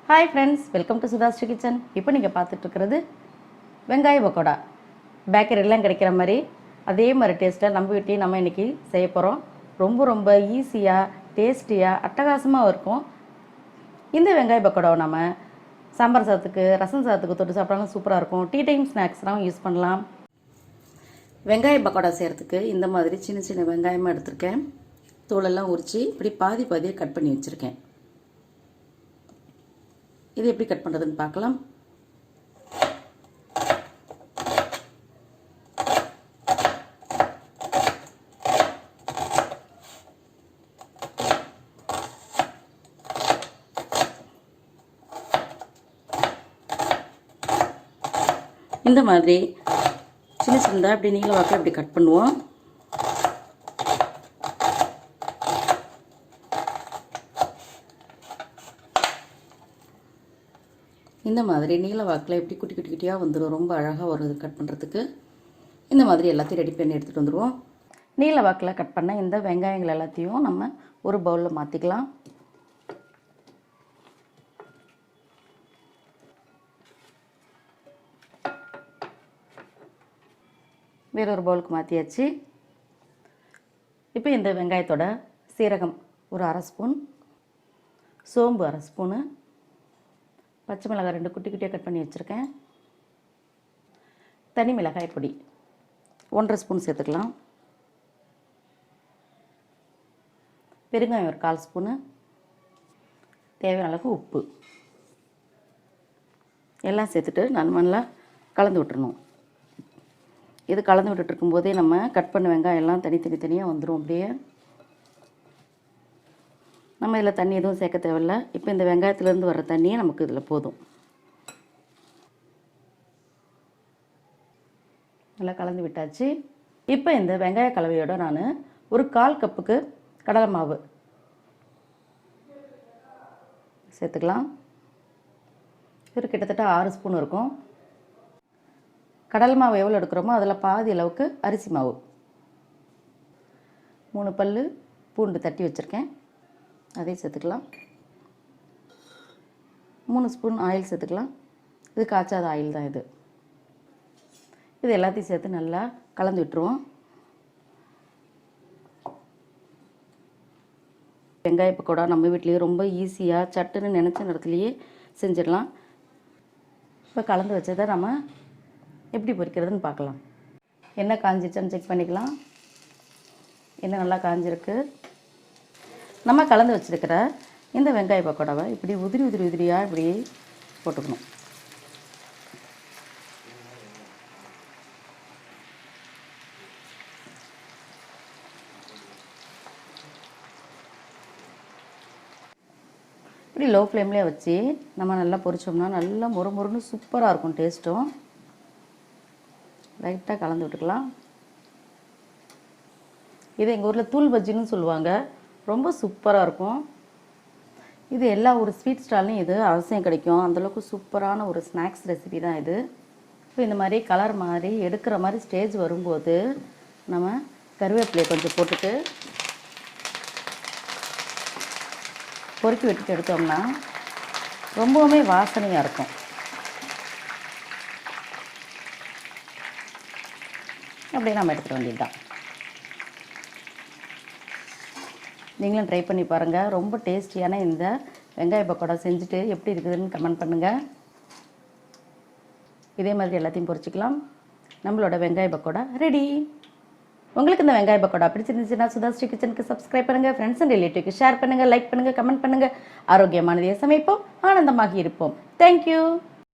Hi friends, welcome to SudhaSri kitchen. இப்போ நீங்கள் பார்த்துட்ருக்கிறது வெங்காய பக்கோடா. பேக்கரிலாம் கிடைக்கிற மாதிரி அதே மாதிரி டேஸ்ட்டில் நம்ம வீட்டையும் நம்ம இன்றைக்கி செய்ய போகிறோம். ரொம்ப ஈஸியாக டேஸ்டியாக அட்டகாசமாக இருக்கும். இந்த வெங்காய பக்கோடாவை நம்ம சாம்பார் சாதத்துக்கு, ரசம் சாதத்துக்கு தொட்டு சாப்பிட்டாலும் சூப்பராக இருக்கும். டீ டைம் ஸ்நாக்ஸ்லாம் யூஸ் பண்ணலாம். வெங்காய பக்கோடா செய்கிறதுக்கு இந்த மாதிரி சின்ன சின்ன வெங்காயமாக எடுத்திருக்கேன். தோலெல்லாம் உரித்து இப்படி பாதியாக கட் பண்ணி வச்சுருக்கேன். இது எப்படி கட் பண்ணுறதுன்னு பார்க்கலாம். இந்த மாதிரி சின்ன சின்னதாக அப்படி நீல வாக்கில் இப்படி கட் பண்ணுவோம். இந்த மாதிரி நீல வாக்கில் இப்படி குட்டி குட்டியாக வந்துடும். ரொம்ப அழகாக வருது கட் பண்ணுறதுக்கு. இந்த மாதிரி எல்லாத்தையும் ரெடி பண்ணி எடுத்துகிட்டு வந்துடுவோம். நீல வாக்கில் கட் பண்ண இந்த வெங்காயங்கள் எல்லாத்தையும் நம்ம ஒரு பவுலில் மாற்றிக்கலாம். வேறொரு பவுலுக்கு மாற்றியாச்சு. இப்போ இந்த வெங்காயத்தோட சீரகம் ஒரு அரை ஸ்பூன், சோம்பு அரை ஸ்பூனு, பச்சை மிளகாய் 2 குட்டி குட்டியாக கட் பண்ணி வச்சுருக்கேன், தனி மிளகாய் பொடி 1.5 ஸ்பூன் சேர்த்துக்கலாம், பெருங்காயம் ஒரு 1/4 ஸ்பூனு, தேவையான அளவுக்கு உப்பு எல்லாம் சேர்த்துட்டு நல்லா கலந்து விட்டுறணும். இது கலந்து விட்டுட்டு இருக்கும்போதே நம்ம கட் பண்ண வெங்காயம் எல்லாம் தனியாக வந்துடும். அப்படியே நம்ம இதில் தண்ணி எதுவும் சேர்க்க தேவையில்லை. இப்போ இந்த வெங்காயத்துலேருந்து வர தண்ணியே நமக்கு இதில் போதும். நல்லா கலந்து விட்டாச்சு. இப்போ இந்த வெங்காய கலவையோடு நான் ஒரு 1/4 கப்புக்கு கடலை மாவு சேர்த்துக்கலாம். இது கிட்டத்தட்ட 6 ஸ்பூன் இருக்கும். கடலை மாவு எவ்வளோ எடுக்கிறோமோ அதில் பாதி அளவுக்கு அரிசி மாவு, 3 பல் பூண்டு தட்டி வச்சுருக்கேன், அதையும் சேர்த்துக்கலாம். 3 ஸ்பூன் ஆயில் சேர்த்துக்கலாம். இது காய்ச்சாத ஆயில் தான் இது. இது எல்லாத்தையும் சேர்த்து நல்லா கலந்து விட்டுருவோம். வெங்காய பக்கோடா நம்ம வீட்லேயே ரொம்ப ஈஸியாக சட்டுன்னு நினச்ச நேரத்துலையே செஞ்சிடலாம். இப்போ கலந்து வச்சதை நம்ம எப்படி பொரிக்கிறதுன்னு பார்க்கலாம். எண்ணெய் காஞ்சிச்சான்னு செக் பண்ணிக்கலாம். எண்ணெய் நல்லா காஞ்சிருக்கு. நம்ம கலந்து வச்சுருக்கிற இந்த வெங்காய பக்கோடாவை இப்படி உதிரியாக இப்படி போட்டுக்கணும். இப்படி லோ ஃப்ளேம்லேயே வச்சு நம்ம நல்லா பொரிச்சோம்னா நல்லா மொறுன்னு சூப்பராக இருக்கும் டேஸ்ட்டும். லைட்டாக கலந்து விட்டுக்கலாம். இது எங்கள் ஊரில் தூள் பஜ்ஜின்னு சொல்லுவாங்க. ரொம்ப சூப்பராக இருக்கும். இது எல்லா ஒரு ஸ்வீட் ஸ்டால்லையும் இது அவசியம் கிடைக்கும். அந்தளவுக்கு சூப்பரான ஒரு ஸ்நாக்ஸ் ரெசிபி தான் இது. இப்போ இந்த மாதிரி கலர் மாதிரி எடுக்கிற மாதிரி ஸ்டேஜ் வரும்போது நம்ம கருவேப்பிலையை கொஞ்சம் போட்டுட்டு பொறுக்கி விட்டுட்டு எடுத்தோம்னா ரொம்பவுமே வாசனையாக இருக்கும். அப்படியே நம்ம எடுத்துகிட வேண்டியது தான். நீங்களும் ட்ரை பண்ணி பாருங்கள். ரொம்ப டேஸ்டியான இந்த வெங்காய பக்கோடா செஞ்சுட்டு எப்படி இருக்குதுன்னு கமெண்ட் பண்ணுங்கள். இதே மாதிரி எல்லாத்தையும் பொரிச்சிக்கலாம். நம்மளோட வெங்காய பக்கோடா ரெடி. உங்களுக்கு இந்த வெங்காய பக்கோடா பிடிச்சிருந்துச்சுன்னா SudhaSri கிச்சனுக்கு சப்ஸ்கிரைப் பண்ணுங்கள். ஃப்ரெண்ட்ஸ் அண்ட் ரிலேட்டிவ்க்கு ஷேர் பண்ணுங்கள், லைக் பண்ணுங்கள், கமெண்ட் பண்ணுங்கள். ஆரோக்கியமானதையே சமைப்போம், ஆனந்தமாக இருப்போம். தேங்க்யூ.